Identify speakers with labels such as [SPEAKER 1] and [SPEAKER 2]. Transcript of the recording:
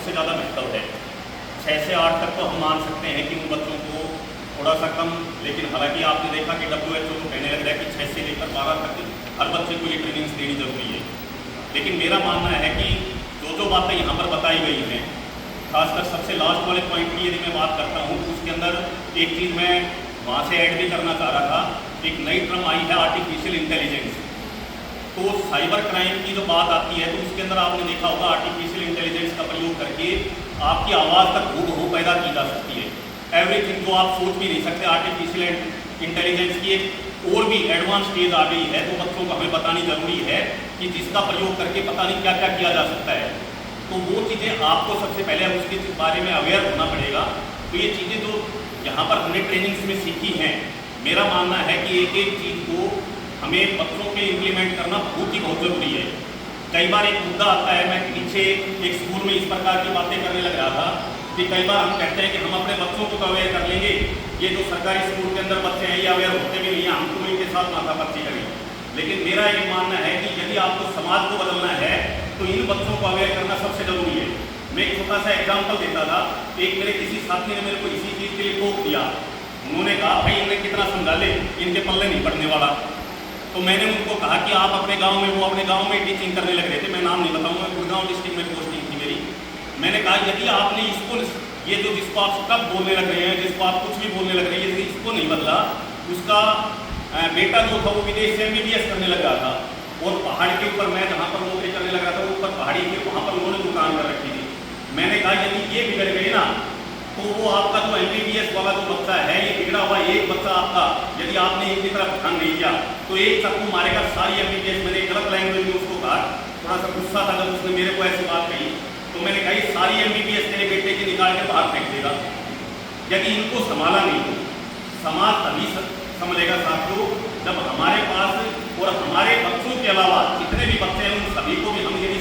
[SPEAKER 1] सबसे ज़्यादा महत्व है। 6 से 8 तक तो हम मान सकते हैं कि उन बच्चों को थोड़ा सा कम, लेकिन हालांकि आपने देखा कि WHO तो कहने लग रहा है कि 6 से लेकर 12 तक हर बच्चे को ये ट्रेनिंग्स देनी जरूरी है। लेकिन मेरा मानना है कि जो बातें यहाँ पर बताई गई हैं, खासकर सबसे लास्ट वाले पॉइंट की यदि मैं बात करता हूँ, उसके अंदर एक चीज़ मैं वहाँ से ऐड भी करना चाह रहा था। एक नई टर्म आई है आर्टिफिशियल इंटेलिजेंस। तो साइबर क्राइम की जो बात आती है तो उसके अंदर आपने देखा होगा आर्टिफिशियल इंटेलिजेंस का प्रयोग करके आपकी आवाज़ तक हूबहू पैदा की जा सकती है। एवरीथिंग जो आप सोच भी नहीं सकते, आर्टिफिशियल इंटेलिजेंस की एक और भी एडवांस स्टेज आ गई है। तो बच्चों को हमें बतानी जरूरी है कि जिसका प्रयोग करके पता नहीं क्या क्या किया जा सकता है। तो वो चीज़ें आपको सबसे पहले उसके बारे में अवेयर होना पड़ेगा। तो ये चीज़ें जो यहाँ पर हमने ट्रेनिंग्स में सीखी हैं, मेरा मानना है कि एक एक चीज़ को हमें बच्चों के इम्प्लीमेंट करना बहुत ही बहुत ज़रूरी है। कई बार एक मुद्दा आता है, मैं पीछे एक स्कूल में इस प्रकार की बातें करने लग रहा था कि कई बार हम कहते हैं कि हम अपने बच्चों को तो अवेयर कर लेंगे, ये जो सरकारी स्कूल के अंदर बच्चे हैं ये अवेयर होते भी नहीं है, हम तो इनके साथ माथापच्ची करें। लेकिन मेरा ये मानना है कि यदि आपको समाज को बदलना है तो इन बच्चों को अवेयर करना सबसे ज़रूरी है। मैं एक छोटा सा एग्जाम्पल देता था। एक मेरे किसी साथी ने मेरे को इसी चीज़ के लिए टोक दिया। उन्होंने कहा भाई इन्हें कितना समझा ले, इनके पल्ले नहीं पड़ने वाला। तो मैंने उनको कहा कि आप अपने गांव में, वो अपने गांव में टीचिंग करने लग रहे थे, मैं नाम नहीं बताऊंगा, गुड़गांव डिस्ट्रिक्ट में पोस्टिंग थी मेरी। मैंने कहा यदि आपने इसको, ये जो जिसको आप कब बोलने लग रहे हैं, जिसको आप कुछ भी बोलने लग रहे हैं, यदि इसको नहीं बदला, उसका बेटा जो था वो विदेश से MBBS करने लग रहा था और पहाड़ के ऊपर, मैं जहाँ पर नौकरी करने लगा था ऊपर पहाड़ी के, वहाँ पर उन्होंने दुकान कर रखी थी। मैंने कहा यदि ये बिगड़ गए ना तो वो आपका जो MBBS वाला जो बच्चा है, ये बिगड़ा हुआ एक बच्चा आपका, यदि आपने इनकी तरफ ध्यान नहीं दिया तो एक चक्कू मारेगा सारी MBBS। मैंने एक गलत लैंग्वेज में उसको कहा, थोड़ा सा गुस्सा था जब उसने मेरे को ऐसी बात कही। तो मैंने कहा ये सारी MBBS तेरे बेटे की निकाल के बाहर फेंक देगा। यदि इनको संभाला नहीं तो समाज तभी समझेगा साथियों, जब हमारे पास और हमारे बच्चों के अलावा जितने भी बच्चे हैं उन सभी को भी हम यदि